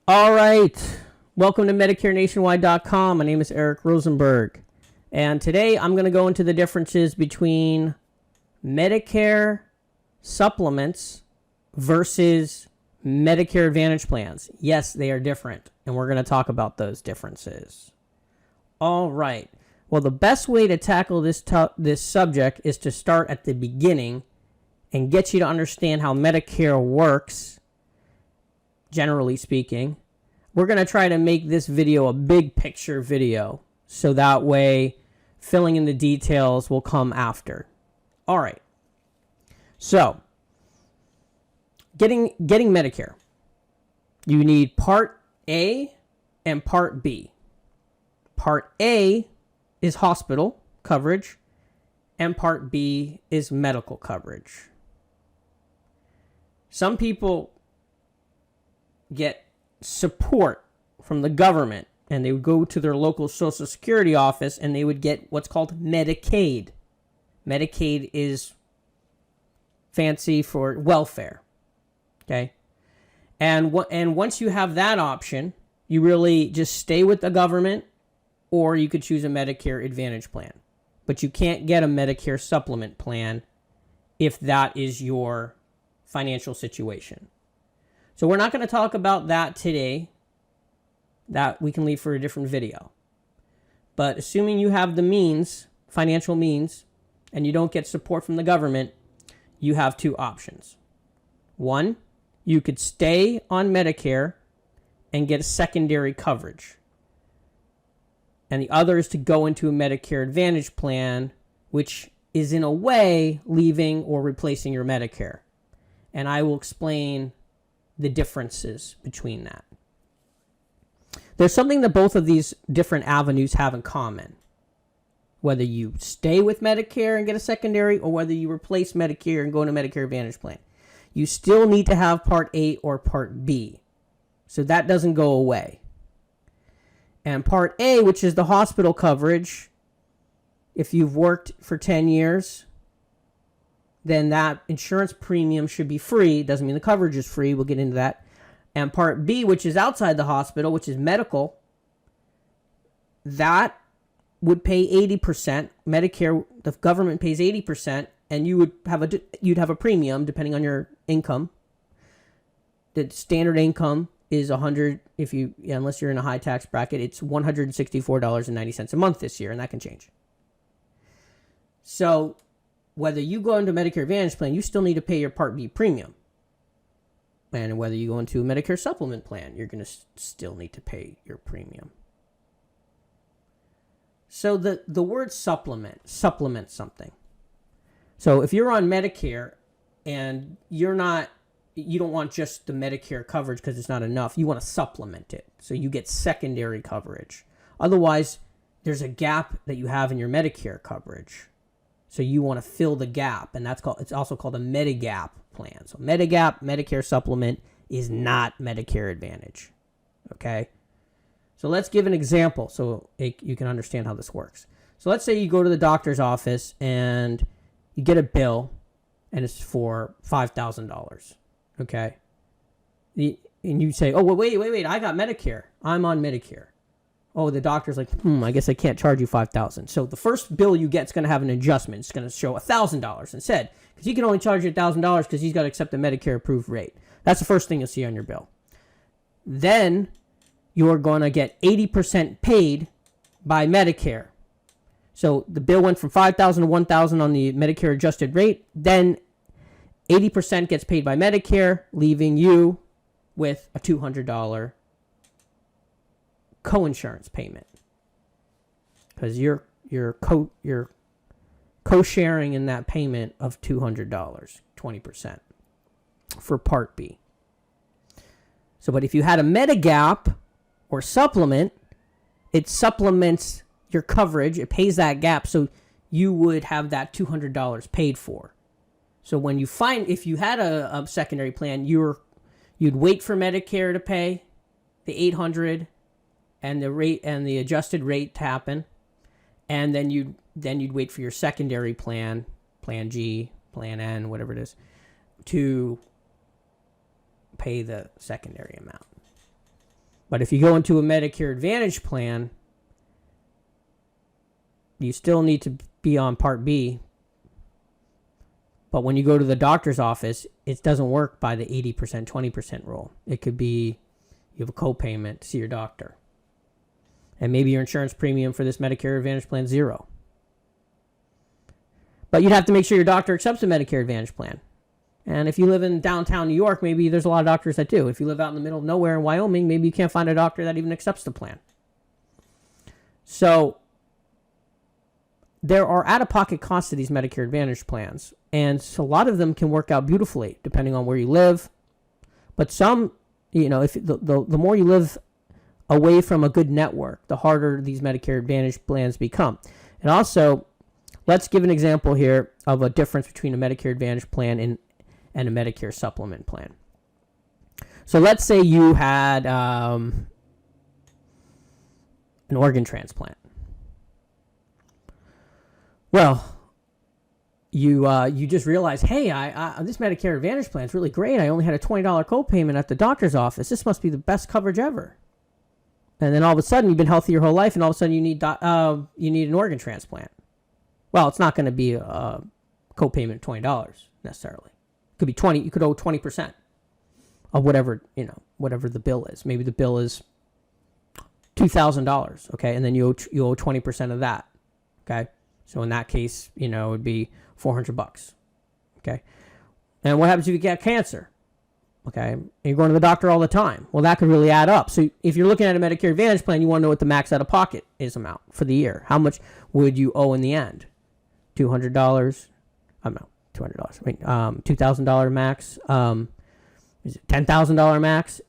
All right. Welcome to MedicareNationwide.com. My name is Eric Rosenberg. And today I'm going to go into the differences between Medicare supplements versus Medicare Advantage plans. Yes, they are different. And we're going to talk about those differences. All right. Well, the best way to tackle this subject is to start at the beginning and get you to understand how Medicare works, generally speaking. We're going to try to make this video a big picture video, so that way filling in the details will come after. All right. So, getting Medicare. You need Part A and Part B. Part A is hospital coverage, and Part B is medical coverage. Some people get support from the government, and they would go to their local Social Security office and they would get what's called Medicaid. Medicaid is fancy for welfare. Okay? And once you have that option, you really just stay with the government, or you could choose a Medicare Advantage plan. But you can't get a Medicare supplement plan if that is your financial situation. So we're not going to talk about that today. That we can leave for a different video. But assuming you have the means, financial means, and you don't get support from the government, you have two options. One, you could stay on Medicare and get a secondary coverage. And the other is to go into a Medicare Advantage plan, which is in a way leaving or replacing your Medicare. And I will explain the differences between that. There's something that both of these different avenues have in common. Whether you stay with Medicare and get a secondary, or whether you replace Medicare and go into Medicare Advantage plan, you still need to have Part A or Part B. So that doesn't go away. And Part A, which is the hospital coverage, if you've worked for 10 years, then that insurance premium should be free. Doesn't mean the coverage is free. We'll get into that. And Part B, which is outside the hospital, which is medical, that would pay 80%. Medicare, the government pays 80%, and you'd have a premium depending on your income. The standard income is $100. Unless you're in a high tax bracket, it's $164.90 a month this year, and that can change. So whether you go into a Medicare Advantage plan, you still need to pay your Part B premium. And whether you go into a Medicare supplement plan, you're going to still need to pay your premium. So the word supplement something. So if you're on Medicare and you don't want just the Medicare coverage because it's not enough, you want to supplement it. So you get secondary coverage. Otherwise, there's a gap that you have in your Medicare coverage. So you want to fill the gap, and it's also called a Medigap plan. So Medigap, Medicare supplement, is not Medicare Advantage. Okay? So let's give an example so you can understand how this works. So let's say you go to the doctor's office and you get a bill, and it's for $5,000. Okay? And you say, oh, wait, I got Medicare. I'm on Medicare. Oh, the doctor's like, I guess I can't charge you $5,000. So the first bill you get is going to have an adjustment. It's going to show $1,000 instead, because he can only charge you $1,000 because he's got to accept the Medicare approved rate. That's the first thing you'll see on your bill. Then you're going to get 80% paid by Medicare. So the bill went from $5,000 to $1,000 on the Medicare adjusted rate. Then 80% gets paid by Medicare, leaving you with a $200 co-insurance payment, because you're co-sharing in that payment of $200, 20% for Part B. So, but if you had a Medigap or supplement, it supplements your coverage. It pays that gap, so you would have that $200 paid for. So when if you had a secondary plan, you'd wait for Medicare to pay the $800 and the rate and the adjusted rate to happen, and then you'd wait for your secondary plan, Plan G, Plan N, whatever it is, to pay the secondary amount. But if you go into a Medicare Advantage plan, you still need to be on Part B. But when you go to the doctor's office, it doesn't work by the 80%, 20% rule. It could be you have a copayment to see your doctor. And maybe your insurance premium for this Medicare Advantage plan is $0. But you'd have to make sure your doctor accepts a Medicare Advantage plan. And if you live in downtown New York, maybe there's a lot of doctors that do. If you live out in the middle of nowhere in Wyoming, maybe you can't find a doctor that even accepts the plan. So there are out-of-pocket costs to these Medicare Advantage plans. And so a lot of them can work out beautifully, depending on where you live. But some, if the more you live away from a good network, the harder these Medicare Advantage plans become. And also, let's give an example here of a difference between a Medicare Advantage plan and a Medicare supplement plan. So let's say you had an organ transplant. Well, you just realize, hey, this Medicare Advantage plan is really great. I only had a $20 copayment at the doctor's office. This must be the best coverage ever. And then all of a sudden, you've been healthy your whole life, and all of a sudden you need an organ transplant. Well, it's not going to be a copayment of $20 necessarily. It could be 20. You could owe 20% of whatever the bill is. Maybe the bill is $2,000. Okay, and then you owe 20% of that. Okay, so in that case, it would be $400. Okay, and what happens if you get cancer? Okay, and you're going to the doctor all the time. Well, that could really add up. So if you're looking at a Medicare Advantage plan, you want to know what the max out of pocket is amount for the year. How much would you owe in the end? $200. I'm not $200. I mean, $2,000 max. Is it $10,000 max?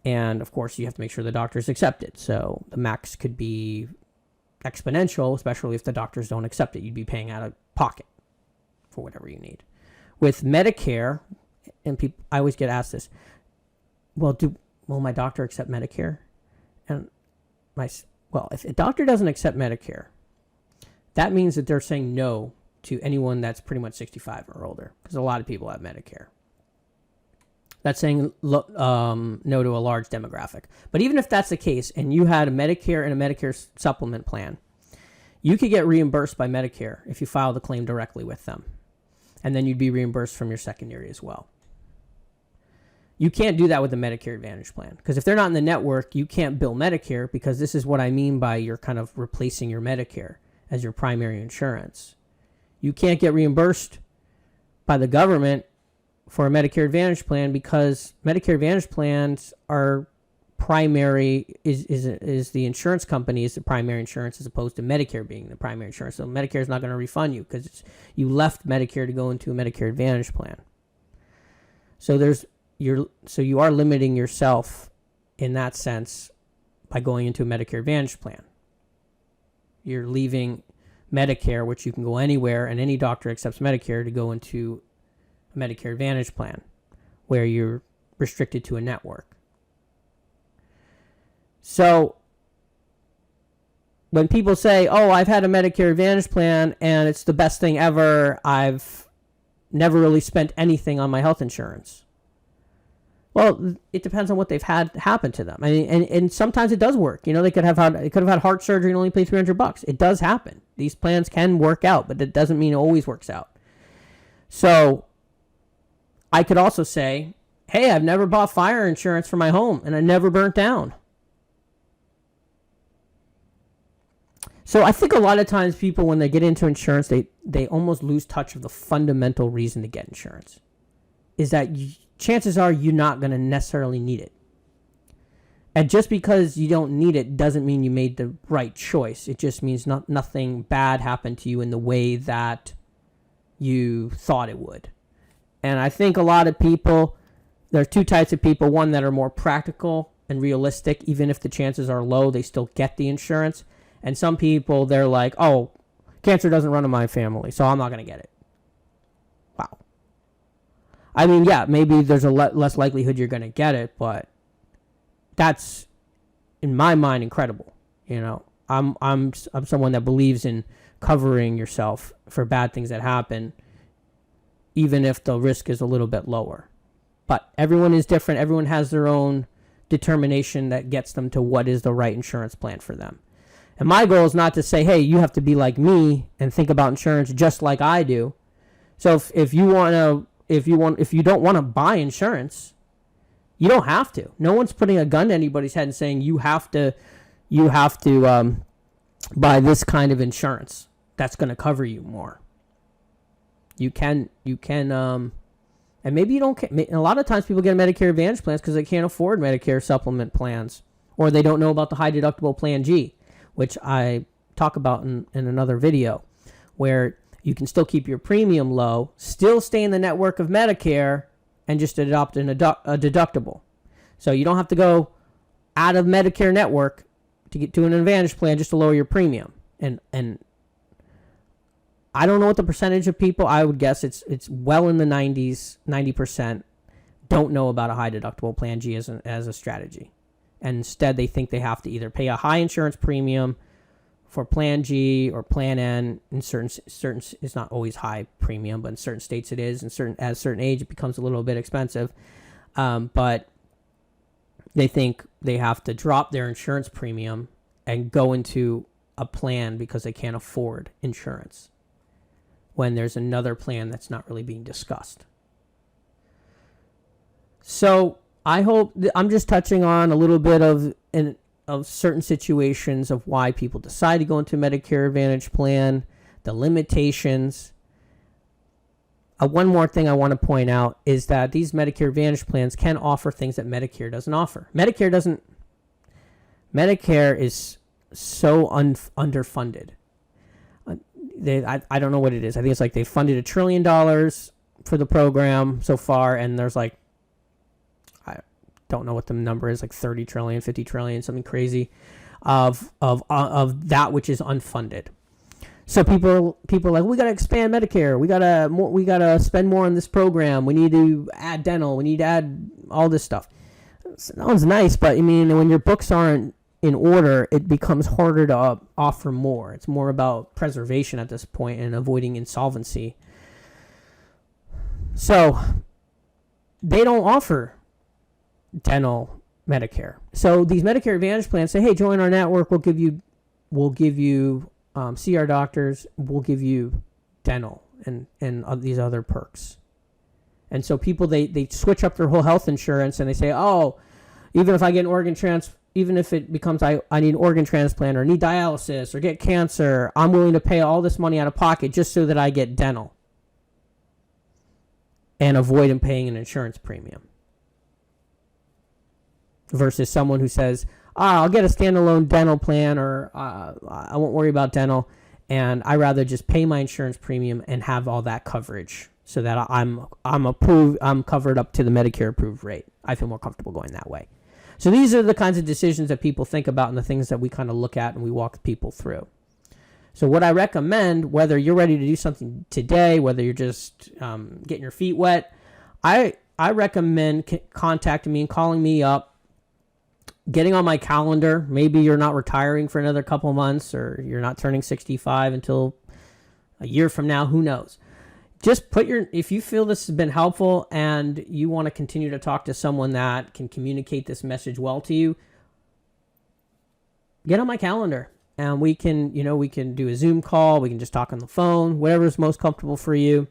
And of course, you have to make sure the doctor's accepted. So the max could be exponential, especially if the doctors don't accept it. You'd be paying out of pocket for whatever you need. With Medicare, and I always get asked this. Will my doctor accept Medicare? And if a doctor doesn't accept Medicare, that means that they're saying no to anyone that's pretty much 65 or older, because a lot of people have Medicare. That's saying no to a large demographic. But even if that's the case, and you had a Medicare and a Medicare supplement plan, you could get reimbursed by Medicare if you file the claim directly with them. And then you'd be reimbursed from your secondary as well. You can't do that with the Medicare Advantage plan, because if they're not in the network, you can't bill Medicare, because this is what I mean by you're kind of replacing your Medicare as your primary insurance. You can't get reimbursed by the government for a Medicare Advantage plan, because Medicare Advantage plans are primary, is the insurance company is the primary insurance, as opposed to Medicare being the primary insurance. So Medicare is not going to refund you because you left Medicare to go into a Medicare Advantage plan. So you are limiting yourself in that sense by going into a Medicare Advantage plan. You're leaving Medicare, which you can go anywhere, and any doctor accepts Medicare, to go into a Medicare Advantage plan where you're restricted to a network. So when people say, oh, I've had a Medicare Advantage plan and it's the best thing ever, I've never really spent anything on my health insurance. Well, it depends on what they've had happen to them. I mean, and sometimes it does work. They could have had heart surgery and only pay $300. It does happen. These plans can work out, but it doesn't mean it always works out. So I could also say, hey, I've never bought fire insurance for my home and I never burnt down. So I think a lot of times people, when they get into insurance, they almost lose touch of the fundamental reason to get insurance. Is that chances are you're not going to necessarily need it. And just because you don't need it doesn't mean you made the right choice. It just means nothing bad happened to you in the way that you thought it would. And I think a lot of people, there are two types of people. One that are more practical and realistic. Even if the chances are low, they still get the insurance. And some people, they're like, oh, cancer doesn't run in my family, so I'm not going to get it. Wow. I mean, yeah, maybe there's a less likelihood you're going to get it, but that's, in my mind, incredible. I'm someone that believes in covering yourself for bad things that happen, even if the risk is a little bit lower. But everyone is different. Everyone has their own determination that gets them to what is the right insurance plan for them. And my goal is not to say, hey, you have to be like me and think about insurance just like I do. So if you don't want to buy insurance, you don't have to. No one's putting a gun to anybody's head and saying you have to buy this kind of insurance that's going to cover you more. You can, and maybe you don't. A lot of times people get Medicare Advantage plans because they can't afford Medicare supplement plans, or they don't know about the high deductible Plan G, which I talk about in another video, where you can still keep your premium low, still stay in the network of Medicare, and just adopt a deductible. So you don't have to go out of Medicare network to get to an Advantage plan just to lower your premium. And I don't know what the percentage of people, I would guess it's well in the 90% don't know about a high deductible Plan G as a strategy. And instead they think they have to either pay a high insurance premium for Plan G or Plan N. In certain it's not always high premium, but in certain states it is. And at a certain age it becomes a little bit expensive. But they think they have to drop their insurance premium and go into a plan because they can't afford insurance, when there's another plan that's not really being discussed. So I hope I'm just touching on a little bit of certain situations of why people decide to go into a Medicare Advantage plan, the limitations. One more thing I want to point out is that these Medicare Advantage plans can offer things that Medicare doesn't offer. Medicare is so underfunded. I don't know what it is. I think it's like they funded $1 trillion for the program so far, and there's like, I don't know what the number is, like 30 trillion, 50 trillion, something crazy of that which is unfunded. So people are like, we got to expand Medicare. We got to spend more on this program. We need to add dental. We need to add all this stuff. That one's nice, but I mean, when your books aren't in order, it becomes harder to offer more. It's more about preservation at this point and avoiding insolvency. So they don't offer dental Medicare. So these Medicare Advantage plans say, hey, join our network. We'll give you see our doctors. We'll give you dental and these other perks. And so people, they switch up their whole health insurance and they say, oh, even if I get an even if it becomes I need an organ transplant or need dialysis or get cancer, I'm willing to pay all this money out of pocket just so that I get dental and avoid paying an insurance premium. Versus someone who says, I'll get a standalone dental plan, or I won't worry about dental, and I rather just pay my insurance premium and have all that coverage so that I'm covered up to the Medicare approved rate. I feel more comfortable going that way. So these are the kinds of decisions that people think about and the things that we kind of look at and we walk people through. So what I recommend, whether you're ready to do something today, whether you're just getting your feet wet, I recommend contacting me and calling me up, getting on my calendar. Maybe you're not retiring for another couple months, or you're not turning 65 until a year from now, who knows. Just if you feel this has been helpful and you want to continue to talk to someone that can communicate this message well to you, get on my calendar and we can do a Zoom call. We can just talk on the phone, whatever's most comfortable for you.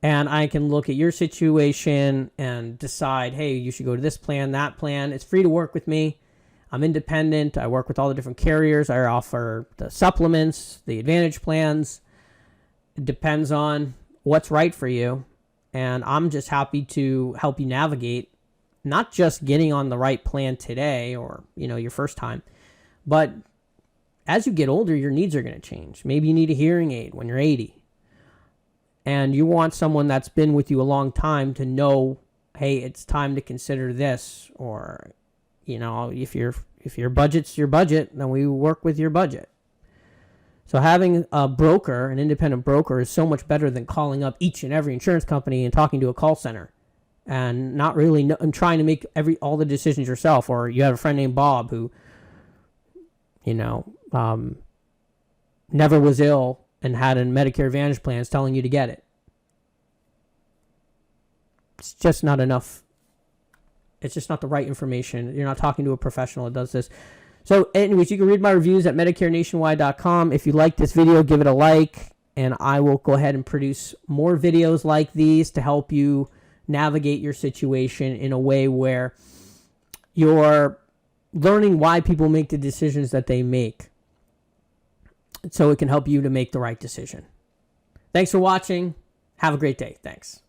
And I can look at your situation and decide, hey, you should go to this plan, that plan. It's free to work with me. I'm independent. I work with all the different carriers. I offer the supplements, the Advantage plans. It depends on what's right for you, and I'm just happy to help you navigate not just getting on the right plan today or your first time, but as you get older, your needs are going to change. Maybe you need a hearing aid when you're 80, and you want someone that's been with you a long time to know, hey, it's time to consider this, or if your budget's your budget, then we work with your budget. So having a broker, an independent broker, is so much better than calling up each and every insurance company and talking to a call center and not really and trying to make all the decisions yourself. Or you have a friend named Bob who, never was ill and had a Medicare Advantage plan telling you to get it. It's just not enough It's just not the right information. You're not talking to a professional that does this. So anyways, you can read my reviews at MedicareNationwide.com. If you like this video, give it a like, and I will go ahead and produce more videos like these to help you navigate your situation in a way where you're learning why people make the decisions that they make, so it can help you to make the right decision. Thanks for watching. Have a great day. Thanks.